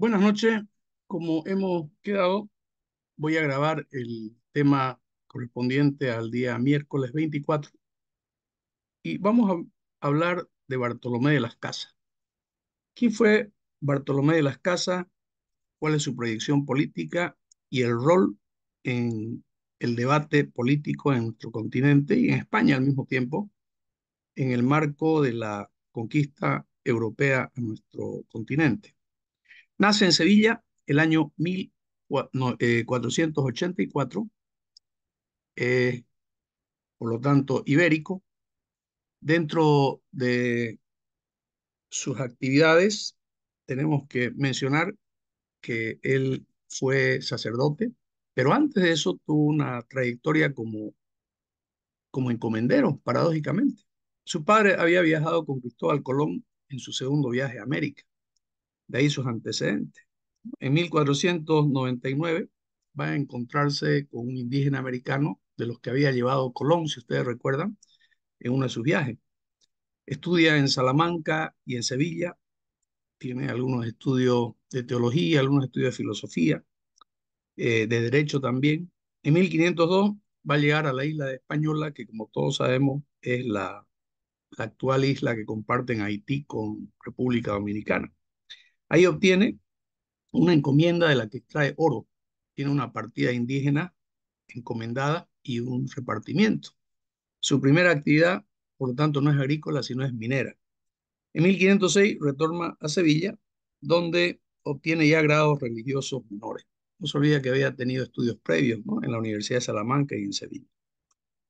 Buenas noches. Como hemos quedado, voy a grabar el tema correspondiente al día miércoles 24 y vamos a hablar de Bartolomé de las Casas. ¿Quién fue Bartolomé de las Casas? ¿Cuál es su proyección política y el rol en el debate político en nuestro continente y en España al mismo tiempo, en el marco de la conquista europea a nuestro continente? Nace en Sevilla el año 1484, eh, por lo tanto ibérico. Dentro de sus actividades tenemos que mencionar que él fue sacerdote, pero antes de eso tuvo una trayectoria como encomendero, paradójicamente. Su padre había viajado con Cristóbal Colón en su segundo viaje a América, de ahí sus antecedentes. En 1499 va a encontrarse con un indígena americano de los que había llevado Colón, si ustedes recuerdan, en uno de sus viajes. Estudia en Salamanca y en Sevilla, tiene algunos estudios de teología, algunos estudios de filosofía, de derecho también. En 1502 va a llegar a la isla de Española, que como todos sabemos es la actual isla que comparten Haití con República Dominicana. Ahí obtiene una encomienda de la que extrae oro. Tiene una partida indígena encomendada y un repartimiento. Su primera actividad, por lo tanto, no es agrícola, sino es minera. En 1506 retorna a Sevilla, donde obtiene ya grados religiosos menores. No se olvida que había tenido estudios previos, ¿no?, en la Universidad de Salamanca y en Sevilla.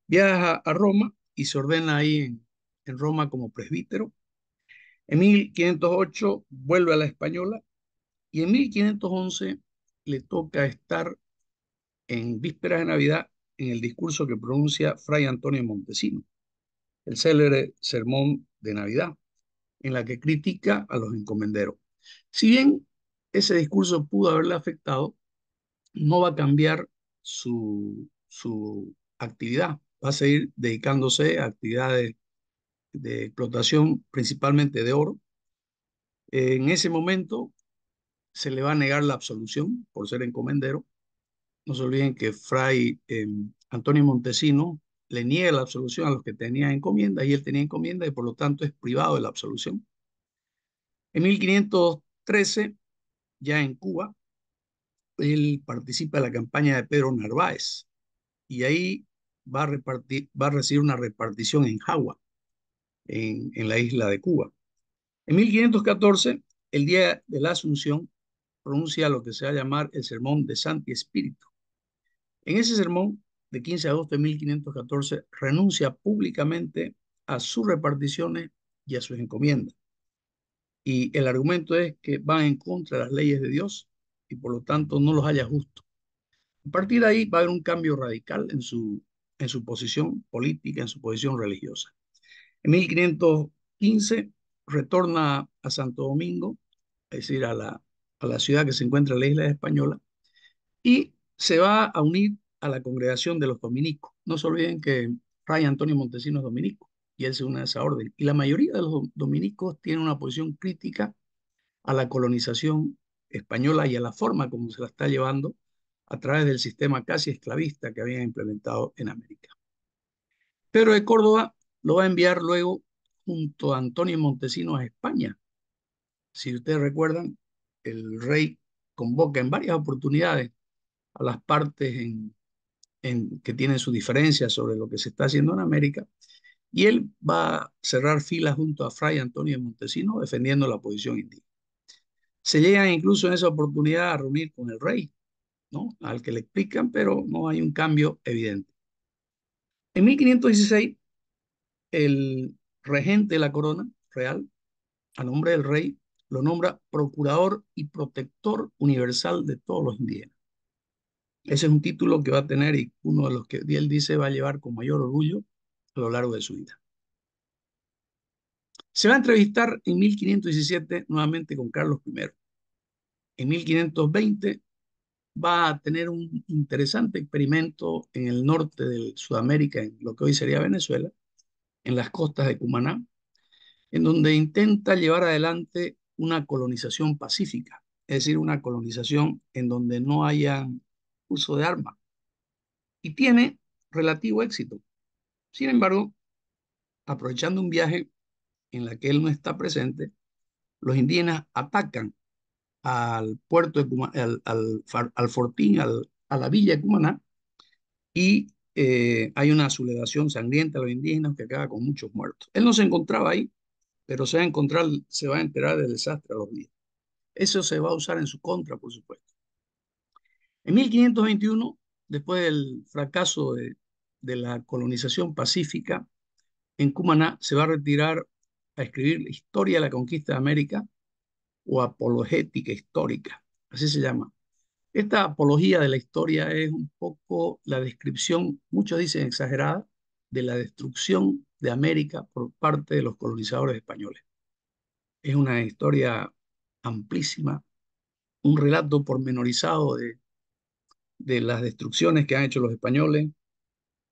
Viaja a Roma y se ordena ahí en Roma como presbítero. En 1508 vuelve a la Española y en 1511 le toca estar en vísperas de Navidad en el discurso que pronuncia Fray Antonio Montesino, el célebre sermón de Navidad, en la que critica a los encomenderos. Si bien ese discurso pudo haberle afectado, no va a cambiar su actividad, va a seguir dedicándose a actividades de explotación principalmente de oro. En ese momento se le va a negar la absolución por ser encomendero. No se olviden que Fray Antonio Montesino le niega la absolución a los que tenían encomienda y él tenía encomienda y por lo tanto es privado de la absolución. En 1513, ya en Cuba, él participa en la campaña de Pedro Narváez y ahí va a recibir una repartición en Jagua, en la isla de Cuba. En 1514, el día de la Asunción, pronuncia lo que se va a llamar el Sermón de Santi Espíritu. En ese sermón de 15 de agosto de 1514 renuncia públicamente a sus reparticiones y a sus encomiendas. Y el argumento es que van en contra de las leyes de Dios y por lo tanto no los halla justos. A partir de ahí va a haber un cambio radical en su posición política, en su posición religiosa. En 1515 retorna a Santo Domingo, es decir, a la ciudad que se encuentra en la isla española, y se va a unir a la congregación de los dominicos. No se olviden que Fray Antonio Montesino es dominico y él se une a esa orden. Y la mayoría de los dominicos tienen una posición crítica a la colonización española y a la forma como se la está llevando a través del sistema casi esclavista que habían implementado en América. Pedro de Córdoba lo va a enviar luego junto a Antonio Montesinos a España. Si ustedes recuerdan, el rey convoca en varias oportunidades a las partes que tienen sus diferencias sobre lo que se está haciendo en América, y él va a cerrar filas junto a Fray Antonio Montesinos defendiendo la posición indígena. Se llegan incluso en esa oportunidad a reunir con el rey, ¿no?, al que le explican, pero no hay un cambio evidente. En 1516, el regente de la corona real, a nombre del rey, lo nombra procurador y protector universal de todos los indígenas. Ese es un título que va a tener y uno de los que él dice va a llevar con mayor orgullo a lo largo de su vida. Se va a entrevistar en 1517 nuevamente con Carlos I. En 1520 va a tener un interesante experimento en el norte de Sudamérica, en lo que hoy sería Venezuela, en las costas de Cumaná, en donde intenta llevar adelante una colonización pacífica, es decir, una colonización en donde no haya uso de armas, y tiene relativo éxito. Sin embargo, aprovechando un viaje en la que él no está presente, los indígenas atacan al puerto de al fortín, a la villa de Cumaná, y hay una sublevación sangrienta de los indígenas que acaba con muchos muertos. Él no se encontraba ahí, pero se va a enterar del desastre a los días. Eso se va a usar en su contra, por supuesto. En 1521, después del fracaso de la colonización pacífica, en Cumaná se va a retirar a escribir la historia de la conquista de América, o apologética histórica, así se llama. Esta apología de la historia es un poco la descripción, muchos dicen exagerada, de la destrucción de América por parte de los colonizadores españoles. Es una historia amplísima, un relato pormenorizado de las destrucciones que han hecho los españoles,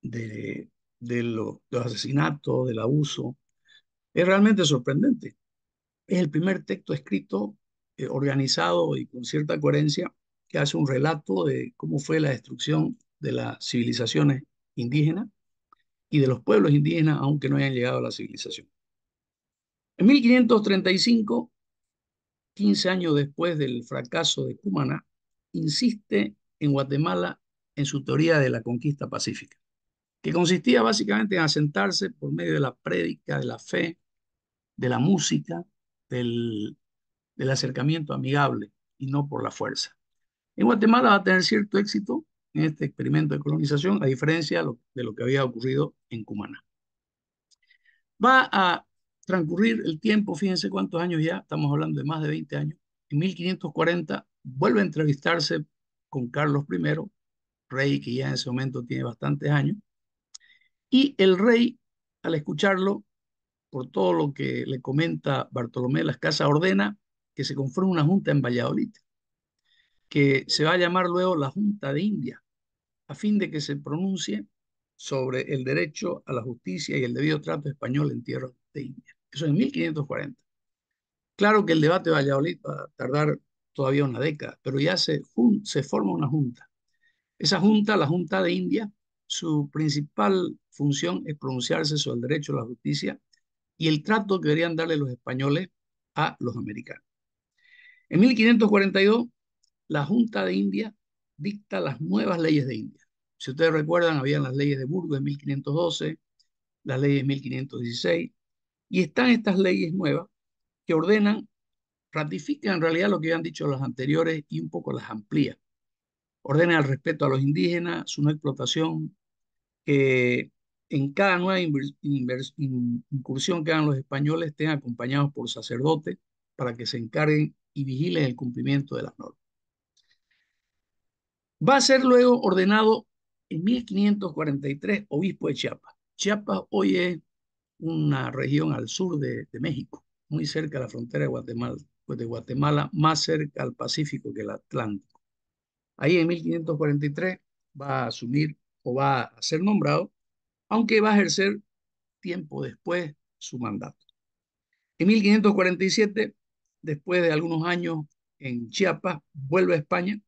de, de los asesinatos, del abuso. Es realmente sorprendente. Es el primer texto escrito, organizado y con cierta coherencia, que hace un relato de cómo fue la destrucción de las civilizaciones indígenas y de los pueblos indígenas, aunque no hayan llegado a la civilización. En 1535, 15 años después del fracaso de Cumaná, insiste en Guatemala en su teoría de la conquista pacífica, que consistía básicamente en asentarse por medio de la prédica, de la fe, de la música, del, del acercamiento amigable y no por la fuerza. En Guatemala va a tener cierto éxito en este experimento de colonización, a diferencia de lo que había ocurrido en Cumaná. Va a transcurrir el tiempo, fíjense cuántos años ya, estamos hablando de más de 20 años. En 1540 vuelve a entrevistarse con Carlos I, rey que ya en ese momento tiene bastantes años, y el rey, al escucharlo, por todo lo que le comenta Bartolomé de Las Casas, ordena que se conforme una junta en Valladolid, que se va a llamar luego la Junta de India, a fin de que se pronuncie sobre el derecho a la justicia y el debido trato español en tierra de India. Eso en 1540. Claro que el debate de Valladolid va a tardar todavía una década, pero ya se forma una junta. Esa junta, la Junta de India, su principal función es pronunciarse sobre el derecho a la justicia y el trato que deberían darle los españoles a los americanos. En 1542, la Junta de India dicta las nuevas leyes de India. Si ustedes recuerdan, habían las leyes de Burgos en 1512, las leyes de 1516, y están estas leyes nuevas que ordenan, ratifican en realidad lo que habían dicho las anteriores y un poco las amplía. Ordenan el respeto a los indígenas, su no explotación, que en cada nueva incursión que hagan los españoles estén acompañados por sacerdotes para que se encarguen y vigilen el cumplimiento de las normas. Va a ser luego ordenado en 1543 obispo de Chiapas. Chiapas hoy es una región al sur de México, muy cerca de la frontera de Guatemala, pues de Guatemala más cerca al Pacífico que el Atlántico. Ahí en 1543 va a asumir o va a ser nombrado, aunque va a ejercer tiempo después su mandato. En 1547, después de algunos años en Chiapas, vuelve a España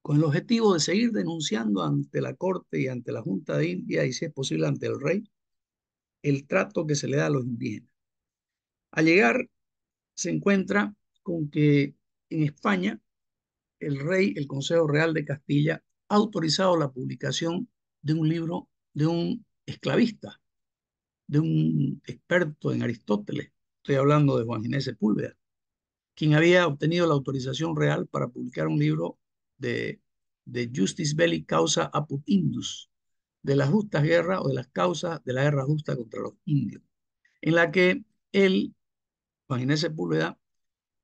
con el objetivo de seguir denunciando ante la Corte y ante la Junta de India y, si es posible, ante el rey, el trato que se le da a los indígenas. Al llegar, se encuentra con que en España el rey, el Consejo Real de Castilla, ha autorizado la publicación de un libro de un esclavista, de un experto en Aristóteles. Estoy hablando de Juan Ginés Sepúlveda, quien había obtenido la autorización real para publicar un libro de Justis Belli Causa Apud Indus, de las justas guerras o de las causas de la guerra justa contra los indios, en la que él, Juan Inés Sepúlveda,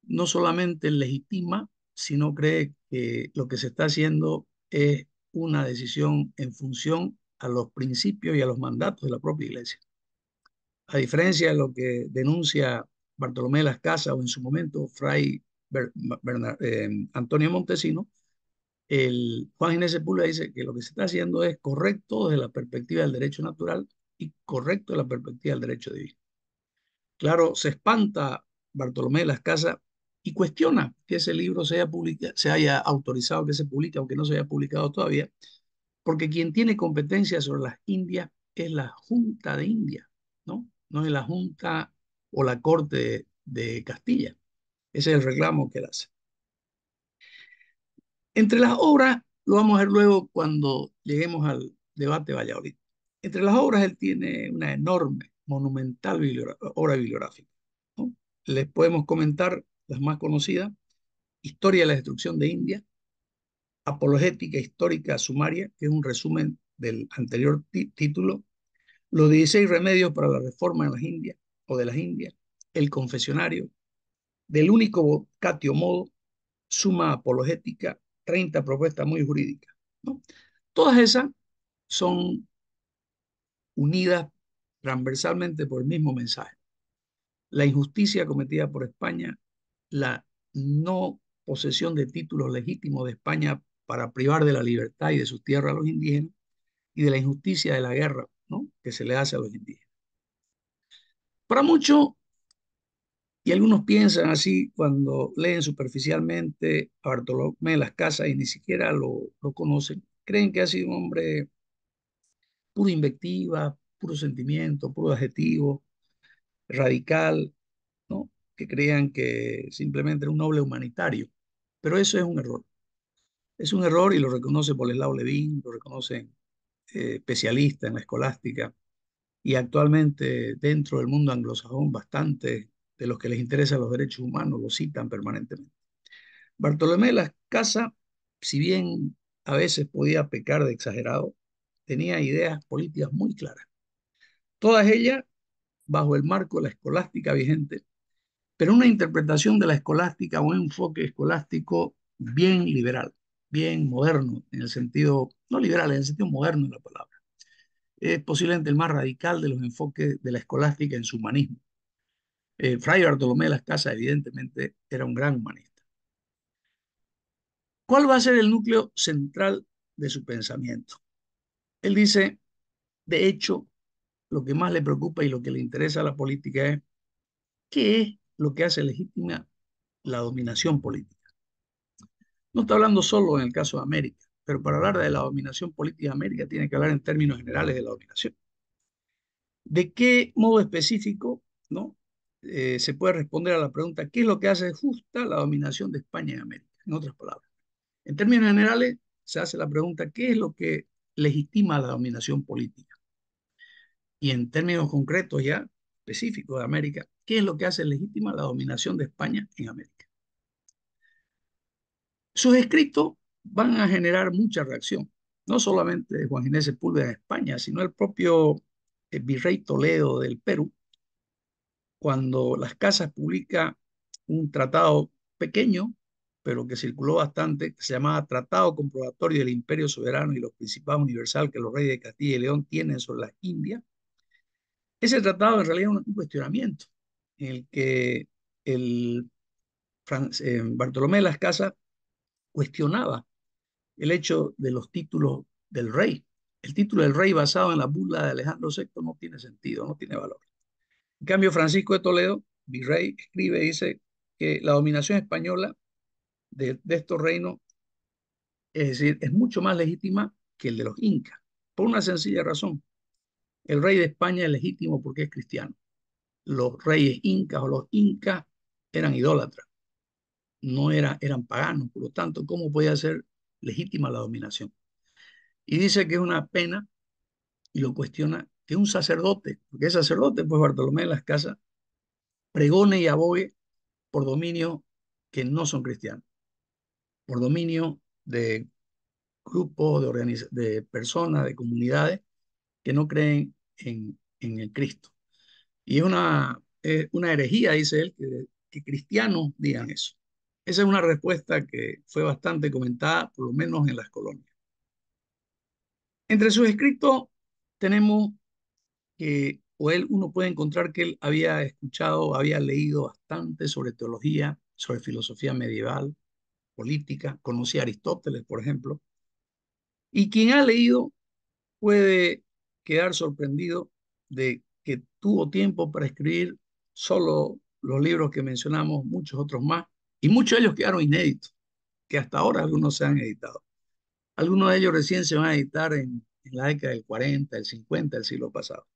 no solamente legitima, sino cree que lo que se está haciendo es una decisión en función a los principios y a los mandatos de la propia iglesia. A diferencia de lo que denuncia Bartolomé de Las Casas o en su momento Fray Antonio Montesino, el Juan Ginés Sepúlveda dice que lo que se está haciendo es correcto desde la perspectiva del derecho natural y correcto desde la perspectiva del derecho divino. Claro, se espanta Bartolomé de Las Casas y cuestiona que ese libro se haya autorizado que se publique, aunque no se haya publicado todavía, porque quien tiene competencia sobre las Indias es la Junta de India, ¿no? No es la Junta o la Corte de Castilla. Ese es el reclamo que él hace. Entre las obras, lo vamos a ver luego cuando lleguemos al debate de Valladolid. Entre las obras, él tiene una enorme, monumental obra bibliográfica, ¿no? Les podemos comentar las más conocidas: Historia de la destrucción de India, Apologética histórica sumaria, que es un resumen del anterior título, Los 16 remedios para la reforma en las Indias o de las Indias, El confesionario, Del único vocatio modo, Suma apologética, 30 propuestas muy jurídicas, ¿no? Todas esas son unidas transversalmente por el mismo mensaje: la injusticia cometida por España, la no posesión de títulos legítimos de España para privar de la libertad y de sus tierras a los indígenas, y de la injusticia de la guerra, ¿no?, que se le hace a los indígenas. Para muchos, y algunos piensan así cuando leen superficialmente a Bartolomé de las Casas y ni siquiera lo conocen, creen que ha sido un hombre puro invectiva, puro sentimiento, puro adjetivo, radical, ¿no? Que creían que simplemente era un noble humanitario. Pero eso es un error. Es un error y lo reconoce Boleslao Levín, lo reconocen especialistas en la escolástica, y actualmente dentro del mundo anglosajón bastante de los que les interesan los derechos humanos lo citan permanentemente. Bartolomé de las Casas, si bien a veces podía pecar de exagerado, tenía ideas políticas muy claras, todas ellas bajo el marco de la escolástica vigente, pero una interpretación de la escolástica o un enfoque escolástico bien liberal, bien moderno, en el sentido, no liberal, en el sentido moderno de la palabra. Es posiblemente el más radical de los enfoques de la escolástica en su humanismo. Fray Bartolomé de las Casas, evidentemente, era un gran humanista. ¿Cuál va a ser el núcleo central de su pensamiento? Él dice, de hecho, lo que más le preocupa y lo que le interesa a la política es qué es lo que hace legítima la dominación política. No está hablando solo en el caso de América, pero para hablar de la dominación política de América tiene que hablar en términos generales de la dominación. ¿De qué modo específico, no, se puede responder a la pregunta qué es lo que hace justa la dominación de España en América? En otras palabras, en términos generales se hace la pregunta qué es lo que legitima la dominación política, y en términos concretos ya específicos de América, qué es lo que hace legítima la dominación de España en América. Sus escritos van a generar mucha reacción, no solamente de Juan Ginés Sepúlveda en España, sino el propio virrey Toledo del Perú, cuando Las Casas publica un tratado pequeño, pero que circuló bastante, que se llamaba Tratado Comprobatorio del Imperio Soberano y los Principados Universal que los reyes de Castilla y León tienen sobre las Indias. Ese tratado en realidad es un cuestionamiento en el que el Bartolomé de las Casas cuestionaba el hecho de los títulos del rey. El título del rey basado en la bula de Alejandro VI no tiene sentido, no tiene valor. En cambio, Francisco de Toledo, virrey, escribe y dice que la dominación española de estos reinos, es decir, es mucho más legítima que el de los incas, por una sencilla razón. El rey de España es legítimo porque es cristiano. Los reyes incas o los incas eran idólatras, no eran paganos, por lo tanto, ¿cómo podía ser legítima la dominación? Y dice que es una pena, y lo cuestiona, que un sacerdote, porque es sacerdote, pues Bartolomé de las Casas, pregone y abogue por dominios que no son cristianos, por dominio de grupos, de personas, de comunidades que no creen en el Cristo. Y es una herejía, dice él, que cristianos digan eso. Esa es una respuesta que fue bastante comentada, por lo menos en las colonias. Entre sus escritos tenemos que, o él, uno puede encontrar que él había escuchado, había leído bastante sobre teología, sobre filosofía medieval, política, conocía a Aristóteles, por ejemplo, y quien ha leído puede quedar sorprendido de que tuvo tiempo para escribir solo los libros que mencionamos, muchos otros más, Y muchos de ellos quedaron inéditos, que hasta ahora algunos se han editado. Algunos de ellos recién se van a editar en la década del 40, del 50 del siglo pasado.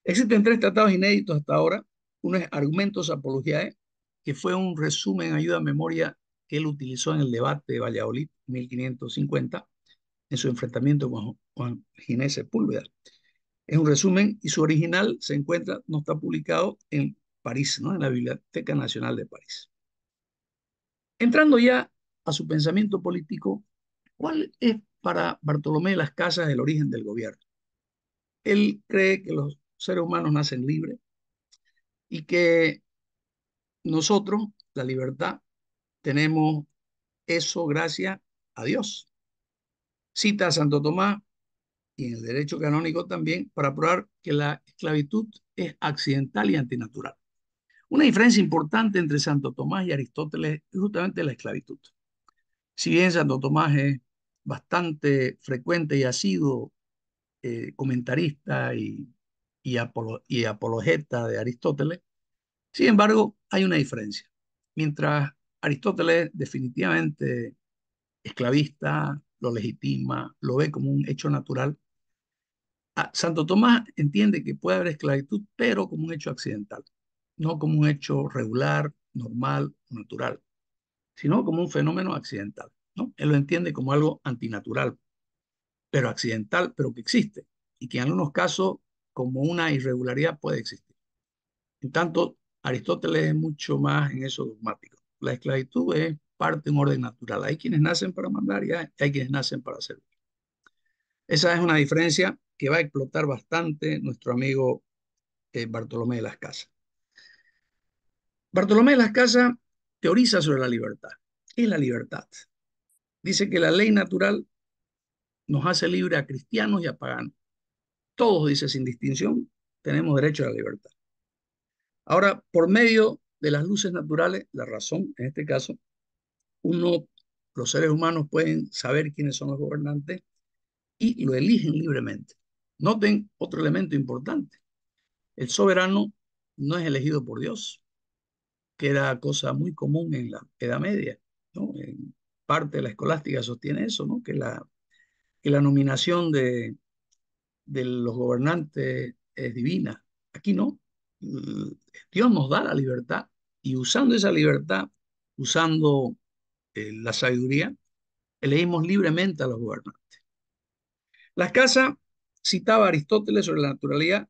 Existen tres tratados inéditos hasta ahora. Uno es Argumentos Apologiae, que fue un resumen, ayuda a memoria que él utilizó en el debate de Valladolid, 1550, en su enfrentamiento con Juan Ginés Sepúlveda. Es un resumen y su original se encuentra, no está publicado en París, ¿no? En la Biblioteca Nacional de París. Entrando ya a su pensamiento político, ¿cuál es para Bartolomé de las Casas el origen del gobierno? Él cree que los seres humanos nacen libres y que nosotros, la libertad, tenemos eso gracias a Dios. Cita a Santo Tomás y en el derecho canónico también para probar que la esclavitud es accidental y antinatural. Una diferencia importante entre Santo Tomás y Aristóteles es justamente la esclavitud. Si bien Santo Tomás es bastante frecuente y asiduo comentarista y apologeta de Aristóteles, sin embargo, hay una diferencia. Mientras Aristóteles definitivamente esclavista, lo legitima, lo ve como un hecho natural, Santo Tomás entiende que puede haber esclavitud, pero como un hecho accidental, no como un hecho regular, normal, natural, sino como un fenómeno accidental, ¿no? Él lo entiende como algo antinatural, pero accidental, pero que existe, y que en algunos casos, como una irregularidad, puede existir. En tanto, Aristóteles es mucho más en eso dogmático. La esclavitud es parte de un orden natural. Hay quienes nacen para mandar y hay quienes nacen para servir. Esa es una diferencia que va a explotar bastante nuestro amigo Bartolomé de las Casas. Bartolomé de las Casas teoriza sobre la libertad. ¿Qué es la libertad? Dice que la ley natural nos hace libre a cristianos y a paganos. Todos, dice, sin distinción, tenemos derecho a la libertad. Ahora, por medio de las luces naturales, la razón, en este caso, los seres humanos pueden saber quiénes son los gobernantes y lo eligen libremente. Noten otro elemento importante. El soberano no es elegido por Dios, que era cosa muy común en la Edad Media, ¿no? En parte de la escolástica sostiene eso, ¿no? Que la nominación de los gobernantes es divina. Aquí no. Dios nos da la libertad y usando esa libertad, usando la sabiduría, elegimos libremente a los gobernantes. Las casas citaba a Aristóteles sobre la naturalidad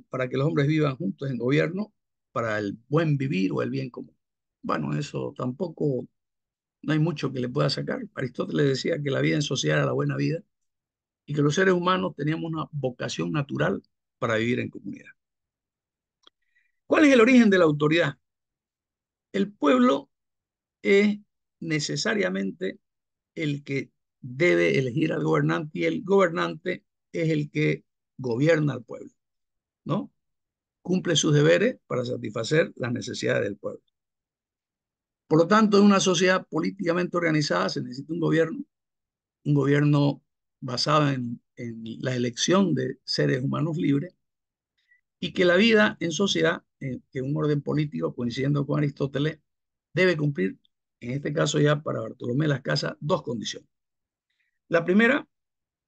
para que los hombres vivan juntos en gobierno, para el buen vivir o el bien común. Bueno, eso tampoco, no hay mucho que le pueda sacar. Aristóteles decía que la vida en sociedad era la buena vida y que los seres humanos teníamos una vocación natural para vivir en comunidad. ¿Cuál es el origen de la autoridad? El pueblo es necesariamente el que debe elegir al gobernante y el gobernante es el que gobierna al pueblo, ¿no? Cumple sus deberes para satisfacer las necesidades del pueblo. Por lo tanto, en una sociedad políticamente organizada se necesita un gobierno basado en la elección de seres humanos libres y que la vida en sociedad, que un orden político, coincidiendo con Aristóteles, debe cumplir, en este caso ya para Bartolomé de las Casas, dos condiciones. La primera,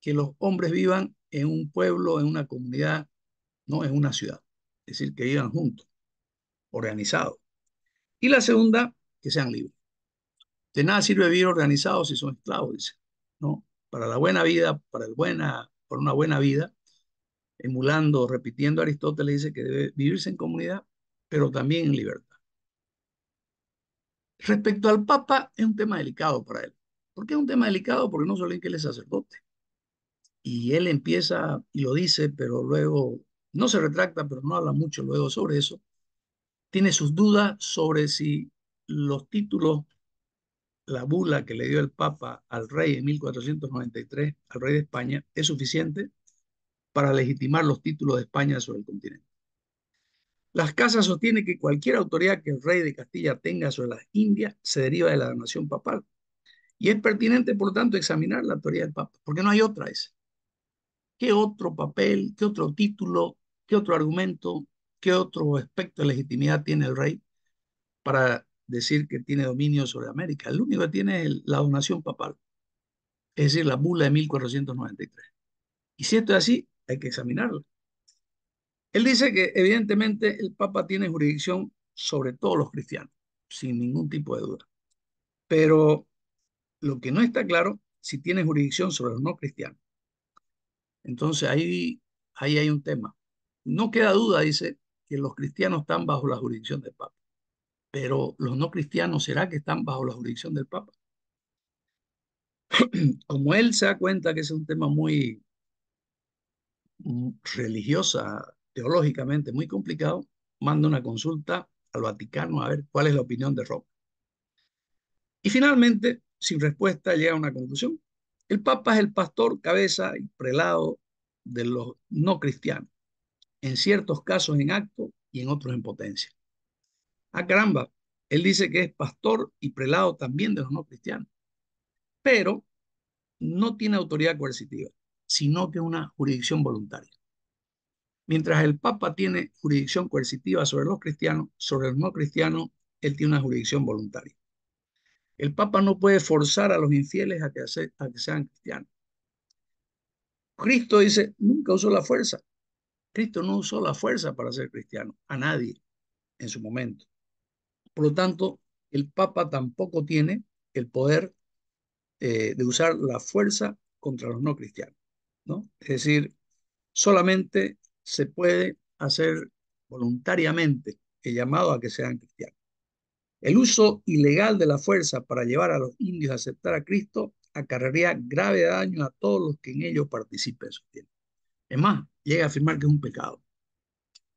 que los hombres vivan en un pueblo, en una comunidad, no en una ciudad, es decir, que vivan juntos, organizados. Y la segunda, que sean libres. De nada sirve vivir organizados si son esclavos, dice, ¿no? Para la buena vida, para una buena vida, emulando, repitiendo Aristóteles, dice que debe vivirse en comunidad, pero también en libertad. Respecto al Papa, es un tema delicado para él. ¿Por qué es un tema delicado? Porque no solo es que él es sacerdote. Y él empieza y lo dice, pero luego no se retracta, pero no habla mucho luego sobre eso. Tiene sus dudas sobre si los títulos, la bula que le dio el Papa al rey en 1493, al rey de España, es suficiente para legitimar los títulos de España sobre el continente. Las casas sostienen que cualquier autoridad que el rey de Castilla tenga sobre las Indias se deriva de la nación papal. Y es pertinente, por tanto, examinar la autoridad del Papa, porque no hay otra esa. ¿Qué otro papel, qué otro título, qué otro argumento, qué otro aspecto de legitimidad tiene el rey para decir que tiene dominio sobre América. El único que tiene es la donación papal, es decir, la bula de 1493. Y si esto es así, hay que examinarlo. Él dice que evidentemente el Papa tiene jurisdicción sobre todos los cristianos, sin ningún tipo de duda. Pero lo que no está claro, si tiene jurisdicción sobre los no cristianos. Entonces ahí hay un tema. No queda duda, dice, que los cristianos están bajo la jurisdicción del Papa. Pero los no cristianos, ¿será que están bajo la jurisdicción del Papa? Como él se da cuenta que ese es un tema muy religiosa, teológicamente muy complicado, manda una consulta al Vaticano a ver cuál es la opinión de Roma. Y finalmente, sin respuesta, llega a una conclusión. El Papa es el pastor, cabeza y prelado de los no cristianos, en ciertos casos en acto y en otros en potencia. Ah, caramba, él dice que es pastor y prelado también de los no cristianos, pero no tiene autoridad coercitiva, sino que una jurisdicción voluntaria. Mientras el Papa tiene jurisdicción coercitiva sobre los no cristianos, él tiene una jurisdicción voluntaria. El Papa no puede forzar a los infieles a que sean cristianos. Cristo dice, nunca usó la fuerza. Cristo no usó la fuerza para ser cristiano, a nadie en su momento. Por lo tanto, el Papa tampoco tiene el poder de usar la fuerza contra los no cristianos, ¿no? Es decir, solamente se puede hacer voluntariamente el llamado a que sean cristianos. El uso ilegal de la fuerza para llevar a los indios a aceptar a Cristo acarrearía grave daño a todos los que en ello participen, sostiene. Es más, llega a afirmar que es un pecado.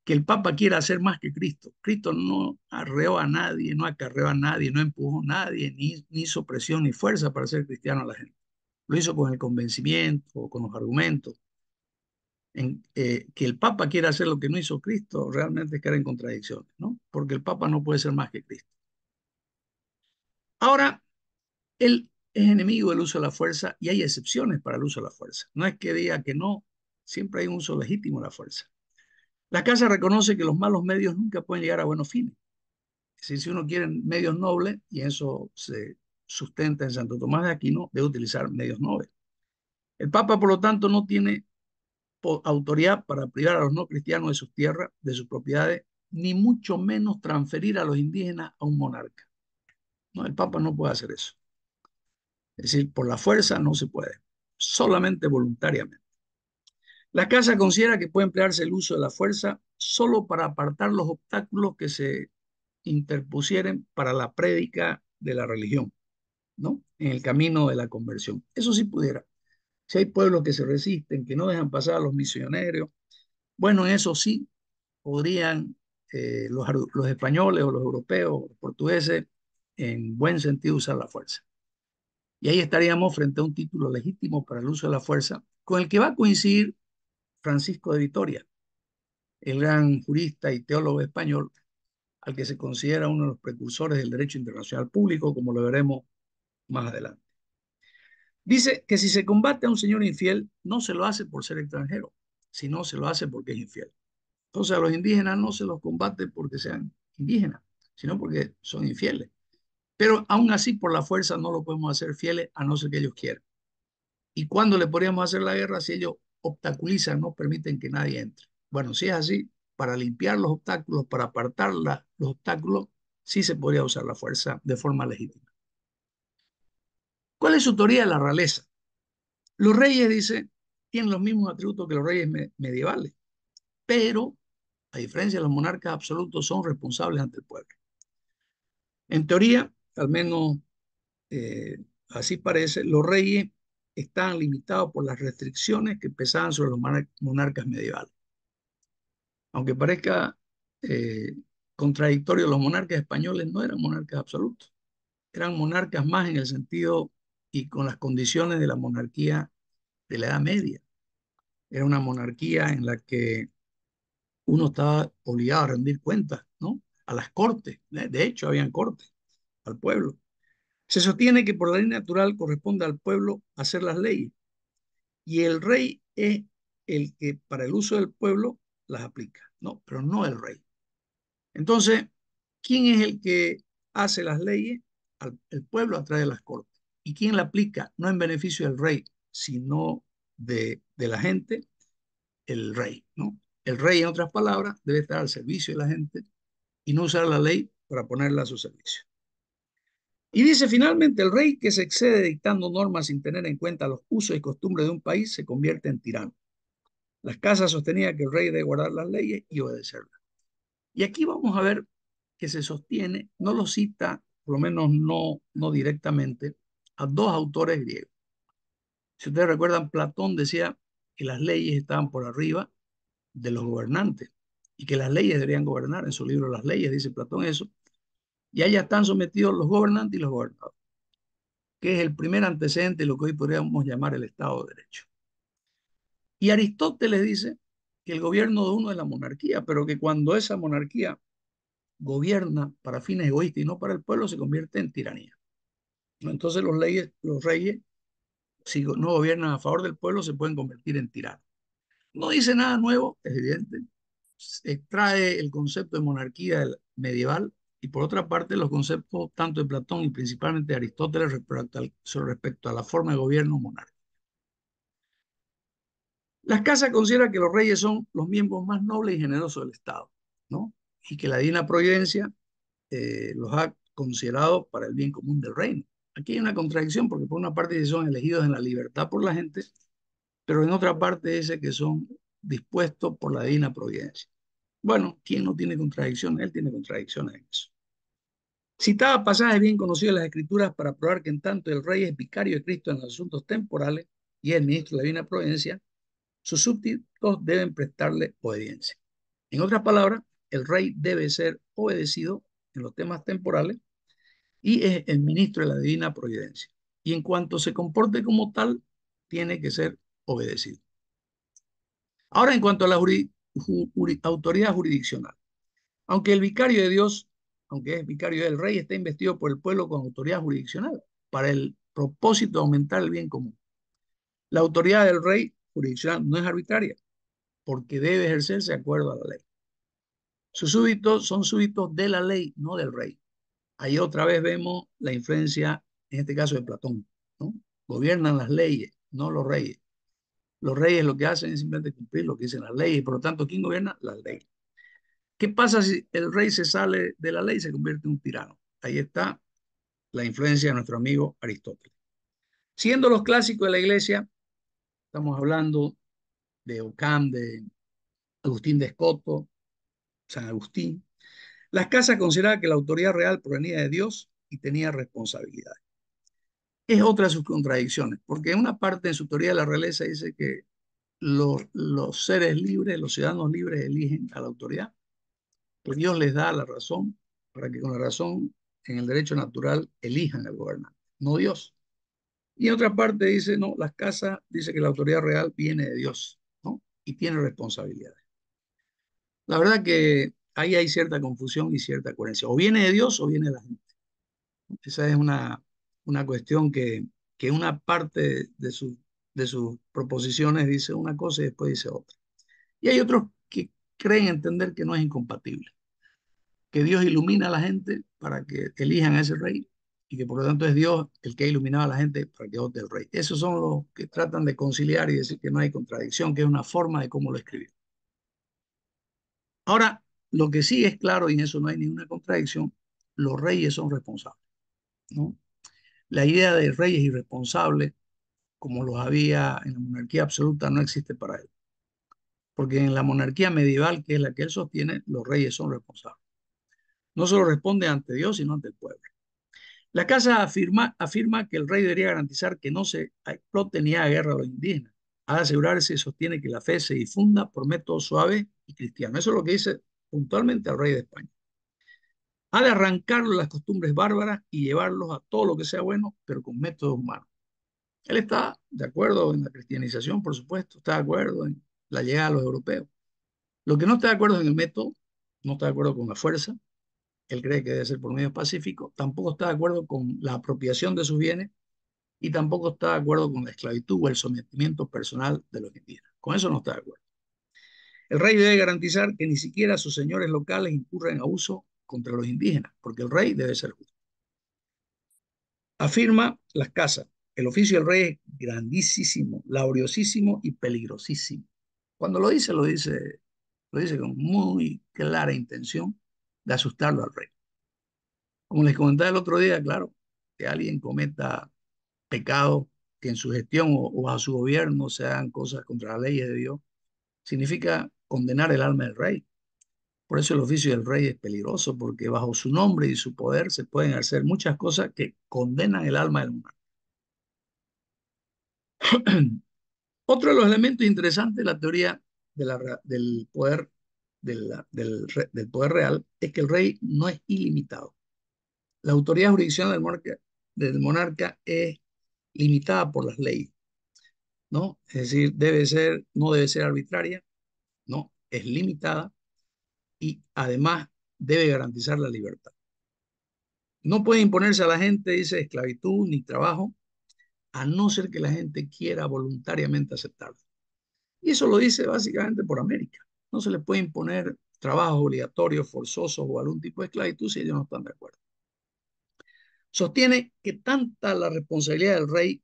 Que el Papa quiera hacer más que Cristo. Cristo no arreó a nadie, no acarreó a nadie, no empujó a nadie, ni hizo presión ni fuerza para ser cristiano a la gente. Lo hizo con el convencimiento, con los argumentos. Que el Papa quiera hacer lo que no hizo Cristo realmente es caer en contradicciones, ¿no? Porque el Papa no puede ser más que Cristo. Ahora, él es enemigo del uso de la fuerza y hay excepciones para el uso de la fuerza. No es que diga que no, siempre hay un uso legítimo de la fuerza. La Casa reconoce que los malos medios nunca pueden llegar a buenos fines. Es decir, si uno quiere medios nobles, y eso se sustenta en Santo Tomás de Aquino, debe utilizar medios nobles. El Papa, por lo tanto, no tiene autoridad para privar a los no cristianos de sus tierras, de sus propiedades, ni mucho menos transferir a los indígenas a un monarca. No, el Papa no puede hacer eso. Es decir, por la fuerza no se puede, solamente voluntariamente. La Casa considera que puede emplearse el uso de la fuerza solo para apartar los obstáculos que se interpusieren para la prédica de la religión, ¿no? En el camino de la conversión. Eso sí pudiera. Si hay pueblos que se resisten, que no dejan pasar a los misioneros, bueno, eso sí podrían los españoles o los europeos, los portugueses, en buen sentido usar la fuerza. Y ahí estaríamos frente a un título legítimo para el uso de la fuerza, con el que va a coincidir Francisco de Vitoria, el gran jurista y teólogo español, al que se considera uno de los precursores del derecho internacional público, como lo veremos más adelante. Dice que si se combate a un señor infiel, no se lo hace por ser extranjero, sino se lo hace porque es infiel. Entonces a los indígenas no se los combate porque sean indígenas, sino porque son infieles. Pero aún así, por la fuerza no lo podemos hacer fieles a no ser que ellos quieran. ¿Y cuándo le podríamos hacer la guerra? Si ellos obstaculizan, no permiten que nadie entre. Bueno, si es así, para limpiar los obstáculos, para apartar los obstáculos, sí se podría usar la fuerza de forma legítima. ¿Cuál es su teoría de la realeza? Los reyes, dice, tienen los mismos atributos que los reyes medievales, pero a diferencia de los monarcas absolutos, son responsables ante el pueblo. En teoría, al menos eh, así parece, los reyes estaban limitados por las restricciones que pesaban sobre los monarcas medievales. Aunque parezca eh, contradictorio, los monarcas españoles no eran monarcas absolutos, eran monarcas más en el sentido y con las condiciones de la monarquía de la Edad Media. Era una monarquía en la que uno estaba obligado a rendir cuentas, ¿no? A las cortes. De hecho, habían cortes al pueblo. Se sostiene que por la ley natural corresponde al pueblo hacer las leyes y el rey es el que para el uso del pueblo las aplica, ¿no? Pero no el rey. Entonces, ¿quién es el que hace las leyes, el pueblo atrae las cortes. ¿Y quién la aplica? No en beneficio del rey, sino de la gente, el rey, ¿no? El rey, en otras palabras, debe estar al servicio de la gente y no usar la ley para ponerla a su servicio. Y dice finalmente, el rey que se excede dictando normas sin tener en cuenta los usos y costumbres de un país se convierte en tirano. Las casas sostenían que el rey debe guardar las leyes y obedecerlas. Y aquí vamos a ver que se sostiene, no lo cita, por lo menos no directamente, a dos autores griegos. Si ustedes recuerdan, Platón decía que las leyes estaban por arriba de los gobernantes y que las leyes deberían gobernar. En su libro Las leyes dice Platón eso. Y allá están sometidos los gobernantes y los gobernadores, que es el primer antecedente de lo que hoy podríamos llamar el Estado de Derecho. Y Aristóteles dice que el gobierno de uno es la monarquía, pero que cuando esa monarquía gobierna para fines egoístas y no para el pueblo, se convierte en tiranía. Entonces los reyes, si no gobiernan a favor del pueblo, se pueden convertir en tiranos. No dice nada nuevo, es evidente. Extrae el concepto de monarquía medieval y por otra parte los conceptos tanto de Platón y principalmente de Aristóteles respecto a la forma de gobierno monárquico. Las casas consideran que los reyes son los miembros más nobles y generosos del Estado, ¿no? Y que la divina providencia los ha considerado para el bien común del reino. Aquí hay una contradicción porque por una parte son elegidos en la libertad por la gente, pero en otra parte dice que son dispuestos por la divina providencia. Bueno, ¿quién no tiene contradicciones? Él tiene contradicciones en eso. Citaba pasajes bien conocidos de las Escrituras para probar que en tanto el rey es vicario de Cristo en los asuntos temporales y es ministro de la divina providencia, sus súbditos deben prestarle obediencia. En otras palabras, el rey debe ser obedecido en los temas temporales y es el ministro de la divina providencia. Y en cuanto se comporte como tal, tiene que ser obedecido. Ahora, en cuanto a la autoridad jurisdiccional, aunque el vicario de Dios, aunque es vicario del rey, está investido por el pueblo con autoridad jurisdiccional para el propósito de aumentar el bien común. La autoridad del rey jurisdiccional no es arbitraria, porque debe ejercerse de acuerdo a la ley. Sus súbditos son súbditos de la ley, no del rey. Ahí otra vez vemos la influencia, en este caso de Platón, ¿no? Gobiernan las leyes, no los reyes. Los reyes lo que hacen es simplemente cumplir lo que dicen las leyes, y por lo tanto, ¿quién gobierna? Las leyes. ¿Qué pasa si el rey se sale de la ley y se convierte en un tirano? Ahí está la influencia de nuestro amigo Aristóteles. Siendo los clásicos de la iglesia, estamos hablando de Ockham, de Agustín de Escoto, San Agustín, las casas consideraban que la autoridad real provenía de Dios y tenía responsabilidad. Es otra de sus contradicciones, porque en una parte de su teoría de la realeza dice que los seres libres, los ciudadanos libres eligen a la autoridad, pues Dios les da la razón para que con la razón en el derecho natural elijan al gobernante, no Dios. Y en otra parte dice, no, las casas dice que la autoridad real viene de Dios, ¿no? Y tiene responsabilidades. La verdad que ahí hay cierta confusión y cierta coherencia. O viene de Dios o viene de la gente. Esa es una cuestión que una parte de sus proposiciones dice una cosa y después dice otra. Y hay otros que creen entender que no es incompatible, que Dios ilumina a la gente para que elijan a ese rey y que por lo tanto es Dios el que ha iluminado a la gente para que vote el rey. Esos son los que tratan de conciliar y decir que no hay contradicción, que es una forma de cómo lo escribió. Ahora, lo que sí es claro, y en eso no hay ninguna contradicción, los reyes son responsables, ¿no? La idea de reyes irresponsables, como los había en la monarquía absoluta, no existe para él. Porque en la monarquía medieval, que es la que él sostiene, los reyes son responsables. No solo responden ante Dios, sino ante el pueblo. La casa afirma que el rey debería garantizar que no se explote ni haga guerra a los indígenas. Ha de asegurarse y sostiene que la fe se difunda por métodos suaves y cristianos. Eso es lo que dice puntualmente el rey de España. Ha de arrancarle las costumbres bárbaras y llevarlos a todo lo que sea bueno, pero con métodos humanos. Él está de acuerdo en la cristianización, por supuesto, está de acuerdo en la llegada de los europeos. Lo que no está de acuerdo es en el método, no está de acuerdo con la fuerza, él cree que debe ser por medios pacíficos, tampoco está de acuerdo con la apropiación de sus bienes y tampoco está de acuerdo con la esclavitud o el sometimiento personal de los indígenas. Con eso no está de acuerdo. El rey debe garantizar que ni siquiera sus señores locales incurran en abuso contra los indígenas, porque el rey debe ser justo. Afirma Las Casas, el oficio del rey es grandísimo, laboriosísimo y peligrosísimo. Cuando lo dice con muy clara intención de asustarlo al rey. Como les comentaba el otro día, claro, que alguien cometa pecado, que en su gestión o bajo su gobierno se hagan cosas contra las leyes de Dios, significa condenar el alma del rey. Por eso el oficio del rey es peligroso, porque bajo su nombre y su poder se pueden hacer muchas cosas que condenan el alma del monarca. Otro de los elementos interesantes de la teoría del poder, del poder real es que el rey no es ilimitado. La autoridad jurisdiccional del monarca es limitada por las leyes, ¿no? Es decir, no debe ser arbitraria, no, es limitada y además debe garantizar la libertad. No puede imponerse a la gente, dice, esclavitud ni trabajo, a no ser que la gente quiera voluntariamente aceptarlo. Y eso lo dice básicamente por América. No se le puede imponer trabajos obligatorios, forzosos o algún tipo de esclavitud si ellos no están de acuerdo. Sostiene que tanta la responsabilidad del rey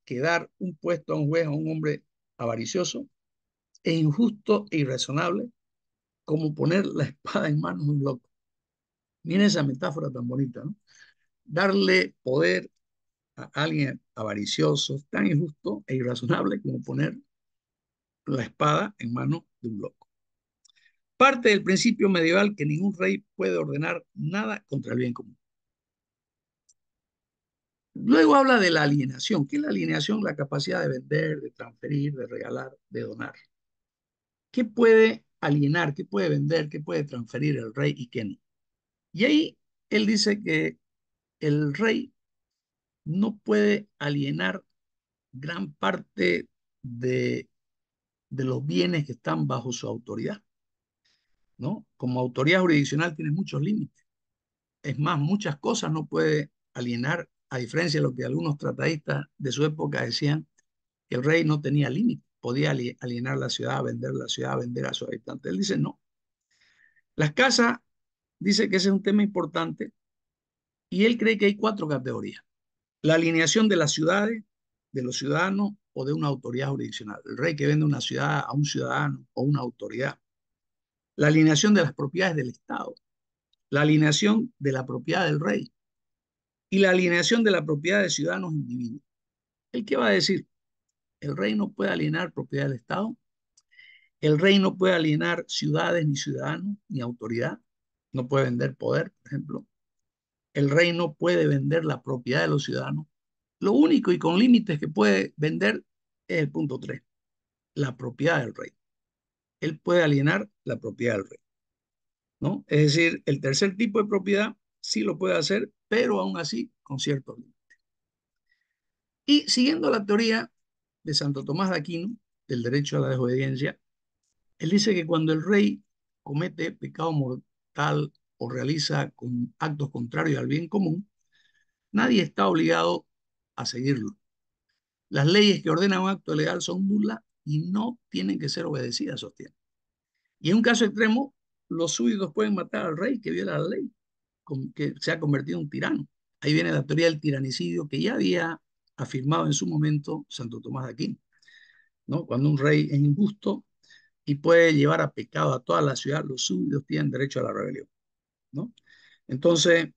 que dar un puesto a un juez a un hombre avaricioso es injusto e irrazonable como poner la espada en manos de un loco. Miren esa metáfora tan bonita, ¿no? Darle poder a alguien avaricioso es tan injusto e irrazonable como poner la espada en manos de un loco. Parte del principio medieval que ningún rey puede ordenar nada contra el bien común. Luego habla de la alienación. ¿Qué es la alienación? La capacidad de vender, de transferir, de regalar, de donar. ¿Qué puede alienar, qué puede vender, qué puede transferir el rey y qué no? Y ahí él dice que el rey no puede alienar gran parte de los bienes que están bajo su autoridad, ¿no? Como autoridad jurisdiccional tiene muchos límites. Es más, muchas cosas no puede alienar, a diferencia de lo que algunos tratadistas de su época decían, que el rey no tenía límite, podía alienar la ciudad, vender a sus habitantes. Él dice no. Las casas, dice que ese es un tema importante y él cree que hay cuatro categorías. La alineación de las ciudades, de los ciudadanos o de una autoridad jurisdiccional. El rey que vende una ciudad a un ciudadano o una autoridad. La alineación de las propiedades del Estado. La alineación de la propiedad del rey y la alineación de la propiedad de ciudadanos individuos. ¿El qué va a decir? El rey no puede alienar propiedad del Estado, el rey no puede alienar ciudades ni ciudadanos ni autoridad, no puede vender poder, por ejemplo. El rey no puede vender la propiedad de los ciudadanos. Lo único y con límites que puede vender es el punto 3, la propiedad del rey. Él puede alienar la propiedad del rey, ¿no? Es decir, el tercer tipo de propiedad sí lo puede hacer, pero aún así con ciertos límites. Y siguiendo la teoría de Santo Tomás de Aquino, del derecho a la desobediencia, él dice que cuando el rey comete pecado mortal o realiza actos contrarios al bien común, nadie está obligado a seguirlo. Las leyes que ordenan un acto legal son nulas y no tienen que ser obedecidas, sostiene. Y en un caso extremo, los súbditos pueden matar al rey que viola la ley, que se ha convertido en un tirano. Ahí viene la teoría del tiranicidio que ya había afirmado en su momento Santo Tomás de Aquino, ¿no? Cuando un rey es injusto y puede llevar a pecado a toda la ciudad, los súbditos tienen derecho a la rebelión, ¿no? Entonces,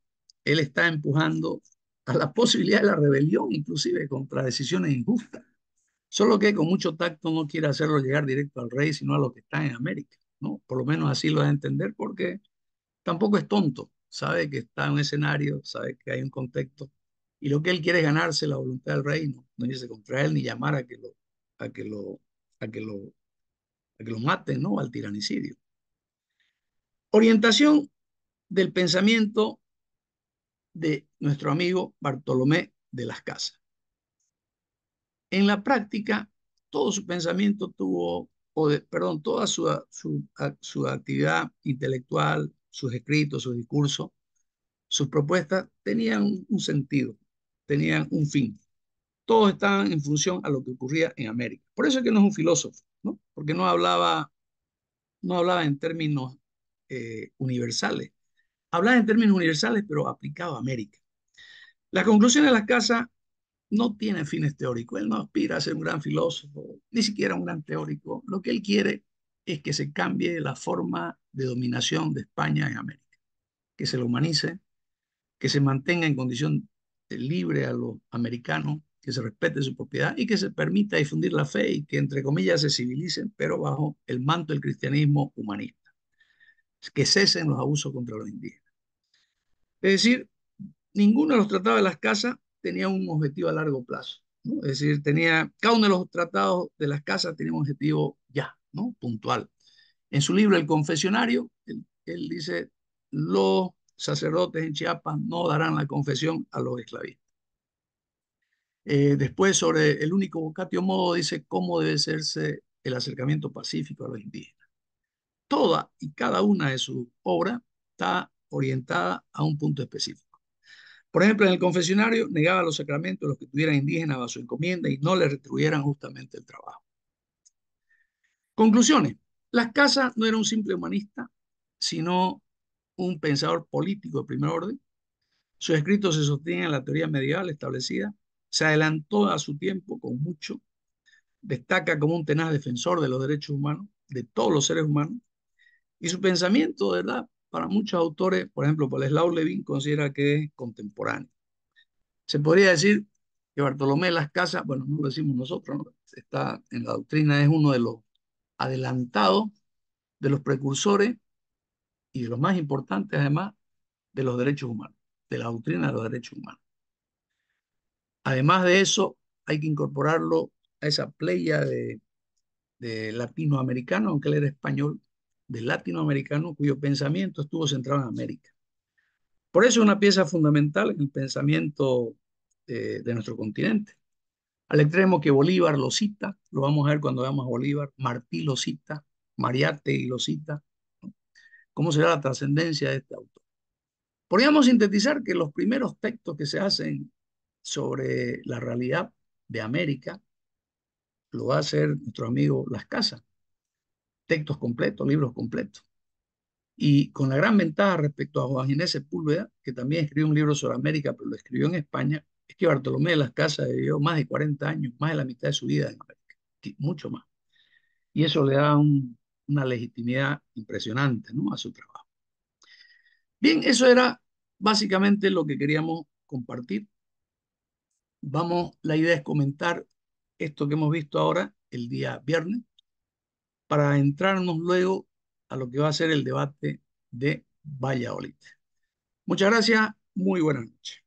él está empujando a la posibilidad de la rebelión, inclusive contra decisiones injustas. Solo que con mucho tacto no quiere hacerlo llegar directo al rey, sino a los que están en América, ¿no? Por lo menos así lo da a entender, porque tampoco es tonto, sabe que está en un escenario, sabe que hay un contexto, y lo que él quiere es ganarse la voluntad del rey, no irse contra él ni llamar a que lo, a que lo, a que lo maten, ¿no? Al tiranicidio. Orientación del pensamiento de nuestro amigo Bartolomé de las Casas. En la práctica, todo su pensamiento tuvo, perdón, toda su actividad intelectual, sus escritos, sus discursos, sus propuestas tenían un sentido, tenían un fin. Todos estaban en función a lo que ocurría en América. Por eso es que no es un filósofo, ¿no? Porque no hablaba en términos universales, Hablaba en términos universales, pero aplicado a América. La conclusión de las casas no tiene fines teóricos. Él no aspira a ser un gran filósofo, ni siquiera un gran teórico. Lo que él quiere es que se cambie la forma de dominación de España en América, que se lo humanice, que se mantenga en condición libre a los americanos, que se respete su propiedad y que se permita difundir la fe y que, entre comillas, se civilicen, pero bajo el manto del cristianismo humanista, que cesen los abusos contra los indígenas. Es decir, ninguno de los tratados de las casas tenía un objetivo a largo plazo, ¿no? Es decir, cada uno de los tratados de las casas tenía un objetivo ya, ¿no? Puntual. En su libro El Confesionario, él dice, los sacerdotes en Chiapas no darán la confesión a los esclavistas. Después, sobre el único vocatio modo, dice cómo debe serse el acercamiento pacífico a los indígenas. Toda y cada una de sus obras está orientada a un punto específico. Por ejemplo, en el confesionario negaba los sacramentos a los que tuvieran indígenas bajo su encomienda y no le retribuyeran justamente el trabajo. Conclusiones. Las Casas no era un simple humanista, sino un pensador político de primer orden. Sus escritos se sostienen en la teoría medieval establecida. Se adelantó a su tiempo con mucho. Destaca como un tenaz defensor de los derechos humanos, de todos los seres humanos. Y su pensamiento, de verdad, para muchos autores, por ejemplo, Boleslao Levin considera que es contemporáneo. Se podría decir que Bartolomé de Las Casas, bueno, no lo decimos nosotros, ¿no? Está en la doctrina, es uno de los adelantados, de los precursores y de los más importantes, además, de los derechos humanos, de la doctrina de los derechos humanos. Además de eso, hay que incorporarlo a esa playa de latinoamericanos, aunque él era español, de latinoamericanos cuyo pensamiento estuvo centrado en América. Por eso es una pieza fundamental en el pensamiento de nuestro continente. Al extremo que Bolívar lo cita, lo vamos a ver cuando veamos a Bolívar, Martí lo cita, Mariátegui lo cita, ¿no? ¿Cómo será la trascendencia de este autor? Podríamos sintetizar que los primeros textos que se hacen sobre la realidad de América lo va a hacer nuestro amigo Las Casas, textos completos, libros completos. Y con la gran ventaja respecto a Juan Ginés Sepúlveda, que también escribió un libro sobre América, pero lo escribió en España, es que Bartolomé de Las Casas vivió más de 40 años, más de la mitad de su vida en América, mucho más. Y eso le da una legitimidad impresionante, ¿no?, a su trabajo. Bien, eso era básicamente lo que queríamos compartir. La idea es comentar esto que hemos visto ahora el día viernes para entrarnos luego a lo que va a ser el debate de Valladolid. Muchas gracias, muy buenas noches.